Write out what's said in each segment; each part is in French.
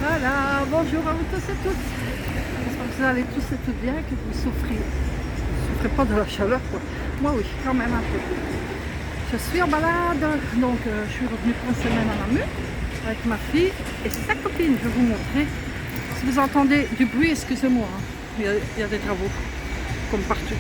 Voilà, bonjour à vous tous et toutes. J'espère que vous allez tous et toutes bien, que vous souffrez pas de la chaleur, quoi. Moi oui, quand même un peu. Je suis en balade, donc je suis revenue pour une semaine à Namur avec ma fille et sa copine. Je vais vous montrer. Si vous entendez du bruit, excusez-moi, hein. Il y a des travaux, comme partout.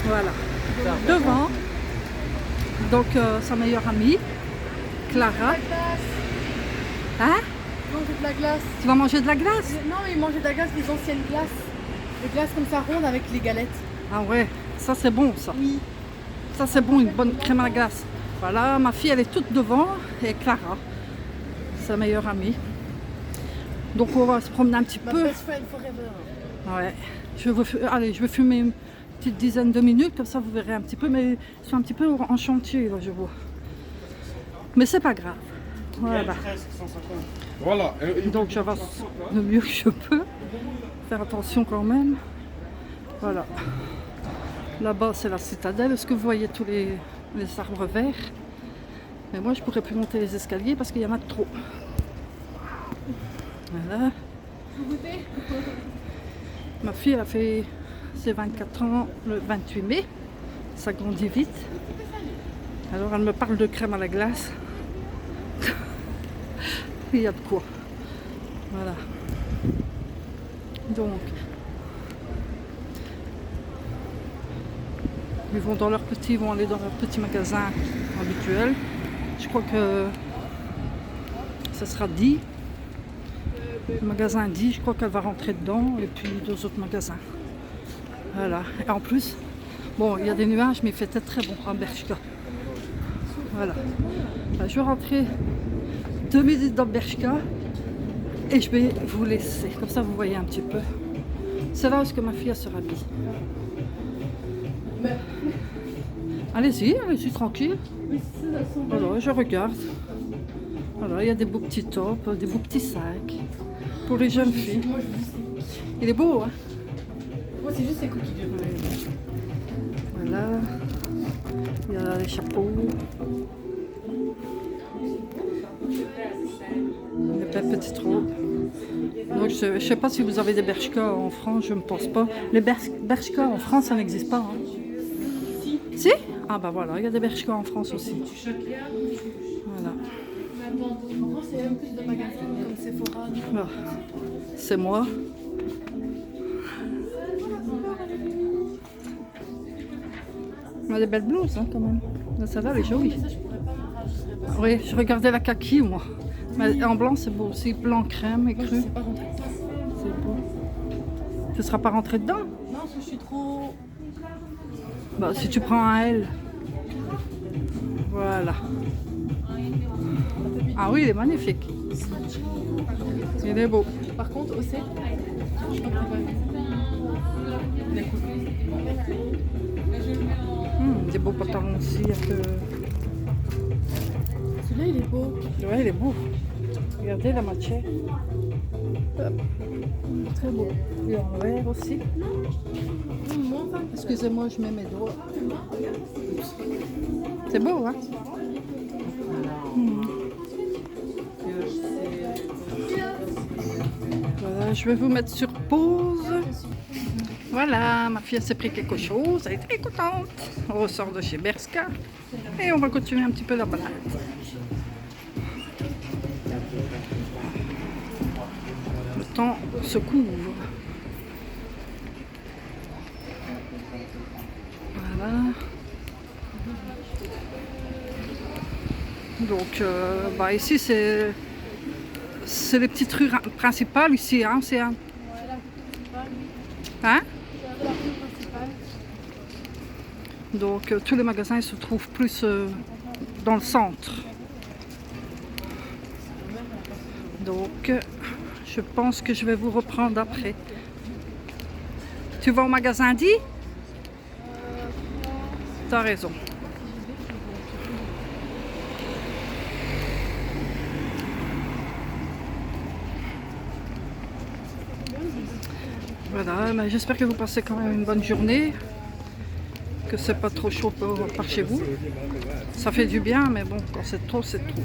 Voilà. Devant, donc sa meilleure amie, Clara. Hein? Manger de la glace. Tu vas manger de la glace? Non, il mangeait de la glace, des anciennes glaces. Des glaces comme ça rondes avec les galettes. Ah ouais, ça c'est bon ça. Oui. Ça c'est bon, une bonne crème à la glace. Voilà, ma fille elle est toute devant et Clara, sa meilleure amie. Donc on va se promener un petit Ma peu. best friend forever. Ouais. Allez, je vais fumer une petite dizaine de minutes, comme ça vous verrez un petit peu, mais ils sont un petit peu en chantier là, je vois. Mais c'est pas grave. Voilà. Voilà. Donc j'avance le mieux que je peux. Faire attention quand même. Voilà. Là-bas c'est la citadelle. Est-ce que vous voyez tous les arbres verts? Mais moi je pourrais plus monter les escaliers parce qu'il y en a trop. Voilà. Vous goûtez? Ma fille elle a fait ses 24 ans le 28 mai. Ça grandit vite. Alors elle me parle de crème à la glace. Il y a de quoi. Voilà. Donc, ils vont aller dans leur petit magasin habituel. Je crois que ça sera dit. Le magasin dit, je crois qu'elle va rentrer dedans et puis deux autres magasins. Voilà. Et en plus, bon, il y a des nuages, mais il fait très bon à Bershka. Voilà. Je vais rentrer 2 minutes dans Bershka et je vais vous laisser. Comme ça, vous voyez un petit peu. C'est là où que ma fille elle se rhabille. Allez-y, tranquille. Alors, je regarde. Alors, il y a des beaux petits tops, des beaux petits sacs pour les jeunes filles. Il est beau, hein? Moi, c'est juste ces cookies. Voilà. Il y a les chapeaux. Les petites robes. Donc, je ne sais pas si vous avez des Bershka en France, je ne pense pas. Les Bershka en France, ça n'existe pas. Hein. Si? Ah bah voilà, il y a des Bershka en France aussi. Voilà. En France, il y a même plus de magasins comme Sephora. Ah, c'est moi. On a des belles blouses hein, quand même. Là, ça va, elle est jolie. Ça, je pourrais pas. Oui, je regardais la kaki moi. Mais en blanc, c'est beau aussi. Blanc crème et Moi, je cru. sais pas rentrer dedans. C'est beau. Tu ne seras pas rentré dedans? Non, parce que je suis trop. Bah, si tu prends un L. Voilà. Ah oui, il est magnifique. Il est beau. Par contre, au C, je crois que t'as pas vu. Des beaux pantalons aussi. Celui-là, il est beau. Ouais, il est beau. Regardez la matière. Hop. Très beau. Et en vert aussi. Excusez-moi, je mets mes doigts. C'est beau, hein? Voilà, je vais vous mettre sur pause. Voilà, ma fille s'est pris quelque chose, elle est très contente. On ressort de chez Bershka et on va continuer un petit peu la balade. Le temps se couvre. Voilà. Donc, bah ici c'est les petites rues principales ici, hein, c'est un. Hein? Donc tous les magasins ils se trouvent plus dans le centre. Donc je pense que je vais vous reprendre après. Tu vas au magasin dit? T'as raison. Voilà, mais j'espère que vous passez quand même une bonne journée. Que c'est pas trop chaud par chez vous. Ça fait du bien, mais bon, quand c'est trop, c'est trop.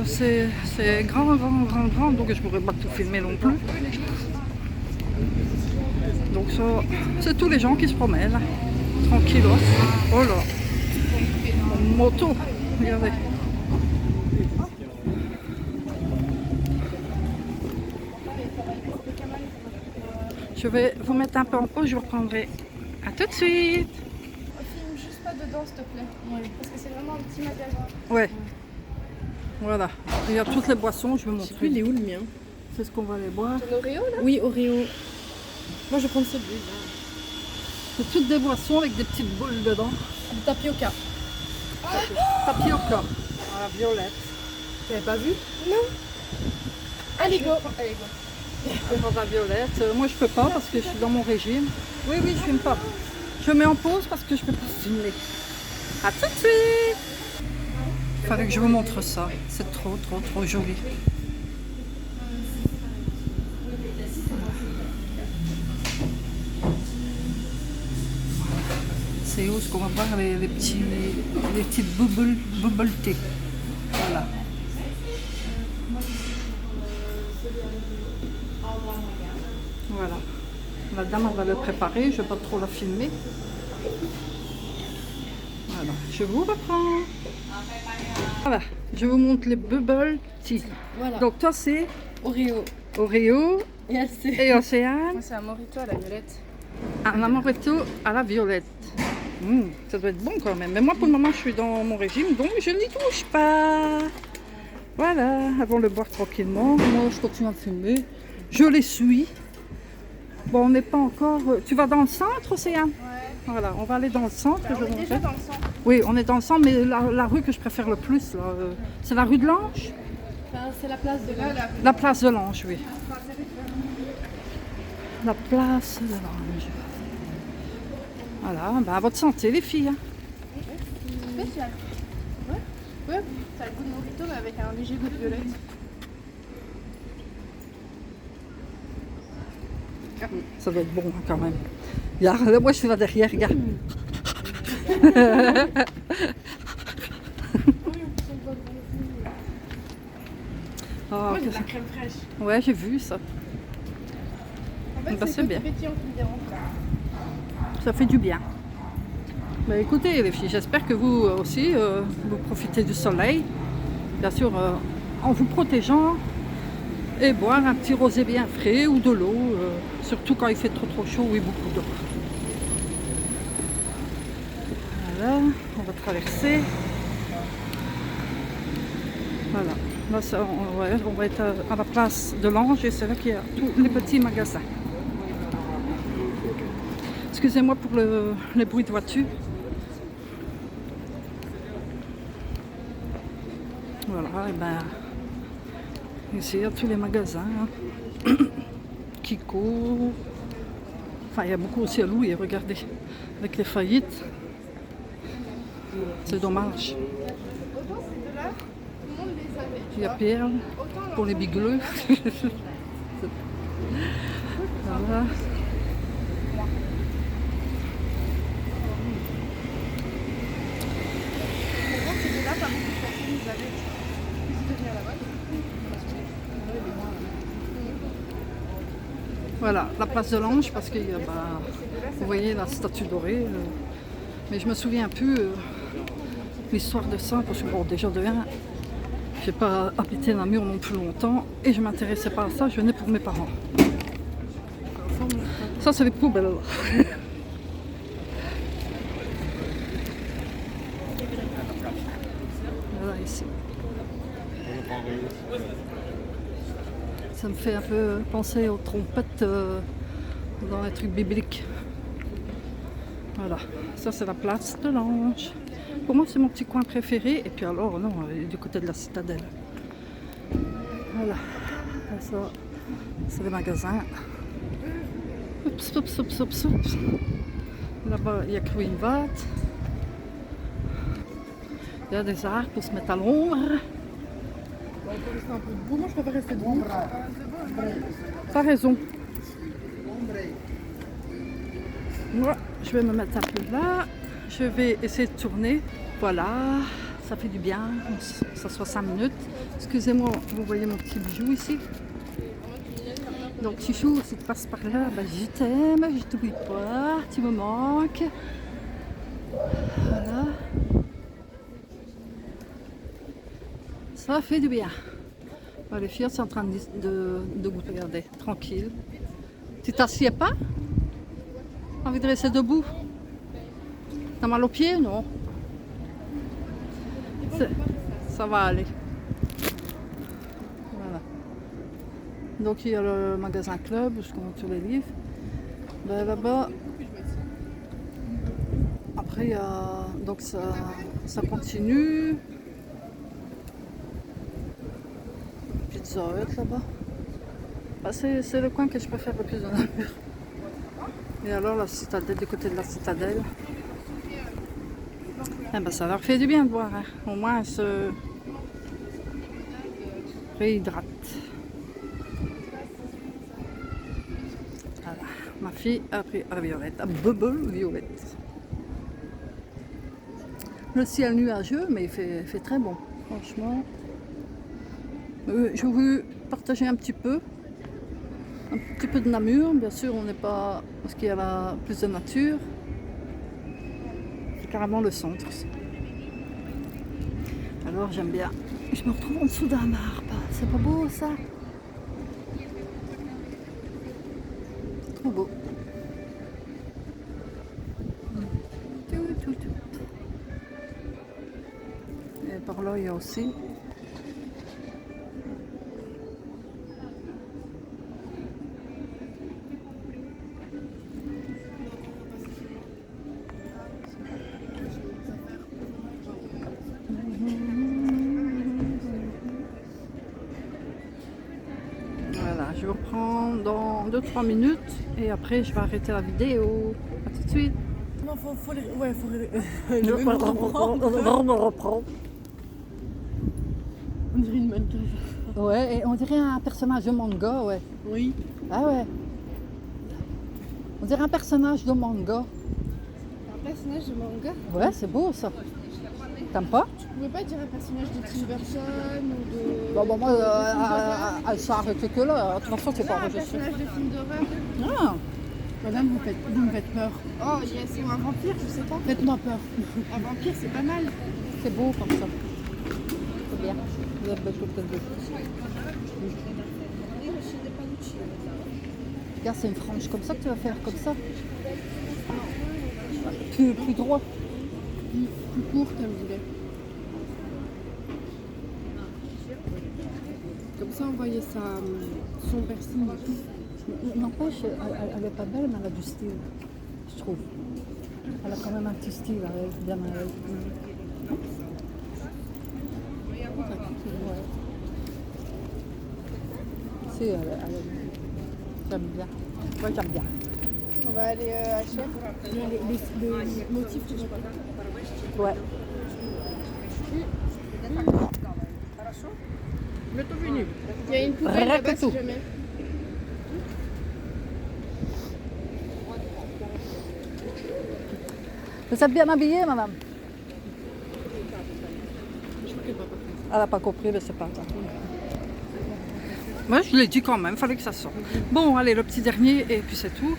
c'est grand, donc je ne pourrais pas tout filmer non plus. Donc ça, c'est tous les gens qui se promènent, tranquillos. Oh là, en moto, regardez. Je vais vous mettre un peu en pause, je vous reprendrai. À tout de suite. Filme juste pas dedans, s'il te plaît. Parce que c'est vraiment un petit magasin. Ouais. Voilà. Il y a toutes les boissons, je vais Je sais montrer. plus, il est où le mien? C'est ce qu'on va aller boire. Ton Oreo là? Oui, Oreo. Moi je prends celui-là. C'est toutes des boissons avec des petites boules dedans. Du tapioca. Tapioca. À la violette. Tu n'avais pas vu? Non. Allez go. Allez go. Je prends la violette. Moi je peux pas parce que je suis dans mon régime. Oui, je filme pas. Je mets en pause parce que je peux pas filmer. À tout de suite. Il fallait que je vous montre ça. C'est trop joli. C'est où ce qu'on va voir les petites bubble tea. Voilà. Voilà. La dame elle va le préparer, je ne vais pas trop la filmer. Voilà, je vous reprends. Voilà, je vous montre les bubble tea. Voilà. Donc toi c'est Oreo. Oreo Et elle c'est. et Océane. Moi c'est un Morito à la violette. Un amaretto à la violette. Ça doit être bon quand même. Mais moi pour le moment je suis dans mon régime donc je n'y touche pas. Voilà, avant de le boire tranquillement. Moi je continue à filmer. Je les suis. Bon on n'est pas encore... Tu vas dans le centre Océane? Ouais. Voilà, on va aller dans le centre. Bah, on est déjà dans le centre. Oui, on est dans le centre, mais la rue que je préfère le plus, là, c'est la rue de l'Ange. Enfin, c'est la place de là. La place de l'Ange, oui. La place de l'Ange. Voilà, ben à votre santé les filles. Hein. Spécial. Ouais. Ça a le goût de Morito mais avec un léger goût de violette. Ça doit être bon hein, quand même. Regarde, moi je suis là derrière, regarde. Oh, Moi j'ai de la crème fraîche. ouais, j'ai vu ça. En fait Bah, c'est c'est bien. pétillant qui me dérange. Ça fait du bien. Bah, écoutez les filles, j'espère que vous aussi, vous profitez du soleil. Bien sûr, en vous protégeant. Et boire un petit rosé bien frais ou de l'eau, surtout quand il fait trop chaud, oui, beaucoup d'eau. Voilà, on va traverser. Voilà, là ça, on va être à la place de l'Ange et c'est là qu'il y a tous les petits magasins. Excusez-moi pour les bruits de voiture. Voilà, et ben... Ici, il y a tous les magasins. Hein. Kiko. Enfin, il y a beaucoup aussi à Louis, regardez. Avec les faillites. C'est dommage. Autant c'est de là, tout le monde les avait. Il y a Pierre pour les bigleux. Voilà. Autant c'est de là, par contre, personne les avait. Plus de venir là-bas. Voilà, la place de l'Ange, parce que bah, vous voyez la statue dorée. Mais je me souviens plus l'histoire de ça, parce que bon, déjà de un, j'ai pas habité Namur non plus longtemps et je m'intéressais pas à ça, je venais pour mes parents. Ça, c'est les poubelles. Voilà, ici. Ça me fait un peu penser aux trompettes dans les trucs bibliques. Voilà, ça c'est la place de l'Ange. Pour moi c'est mon petit coin préféré. Et puis alors non, du côté de la citadelle. Voilà, ça c'est les magasins. Oups. Là-bas il y a Kruinvat. Il y a des arbres pour se mettre à l'ombre. On peut rester un peu debout, moi je préfère rester debout. T'as raison. Moi, je vais me mettre un peu là. Je vais essayer de tourner. Voilà. ça fait du bien. On s'assoit 5 minutes. Excusez-moi, vous voyez mon petit bijou ici. Donc Chichou, si tu passes par là, ben, je t'aime, je t'oublie pas, tu me manques. Voilà. Ça fait du bien. Ben, les filles sont en train de goûter, regardez, tranquille. Tu t'assieds pas? Envie de rester debout? T'as mal aux pieds? Non. Ça va aller. Voilà. Donc il y a le magasin Club, où je compte tous les livres. Ben, là-bas. Après il y a. Donc ça continue. Pizza Hut là-bas. Ben, c'est le coin que je préfère le plus dans la mur. Et alors la citadelle, du côté de la citadelle. Eh ben, ça leur fait du bien de boire, hein. Au moins elles se réhydratent. Voilà. Ma fille a pris à violette, à bubble violette. Le ciel nuageux, mais il fait très bon, franchement. Je voulais partager un petit peu de Namur. Bien sûr, on n'est pas parce qu'il y a plus de nature. C'est carrément le centre. Alors j'aime bien. Je me retrouve en dessous d'un arbre. C'est pas beau ça? C'est trop beau. Et par là il y a aussi. Voilà, je reprends dans 2-3 minutes et après je vais arrêter la vidéo. A tout de suite. Non, faut les... Ouais, faut les... Je reprends. On dirait une mannequin. Ouais, et on dirait un personnage de manga, ouais. Oui. Ah ouais. On dirait un personnage de manga. Un personnage de manga. Ouais, c'est beau ça. T'aimes pas? Tu pouvais pas dire un personnage de Tim Burton ou de... Bon, moi, de ça arrête que là. De toute façon, c'est pas un enregistré. personnage de film d'horreur. Ah, Madame, vous me faites peur. Oh, yes, ou un vampire, je sais pas. Faites-moi peur. Un vampire, c'est pas mal. c'est beau comme ça. C'est bien. Vous avez belle coupe de deux. Regarde, c'est une frange comme ça que tu vas faire, comme ça. Plus droit. Plus courte, elle voulait. Comme ça, on voyait son piercing et tout. N'empêche, elle est pas belle, mais elle a du style, je trouve. Elle a quand même un petit style, elle, bien à elle. Ouais. Si, j'aime bien. Moi, j'aime bien. On va aller à H&M. Le motif, tu vois pas. Ouais. Il y a une poubelle là-bas Répète tout. si jamais. Vous êtes bien habillée, madame? Je crois qu'elle va pas faire ça. Elle n'a pas compris, mais c'est pas grave. Moi, je l'ai dit quand même, fallait que ça sorte. Bon, allez, le petit dernier, et puis c'est tout.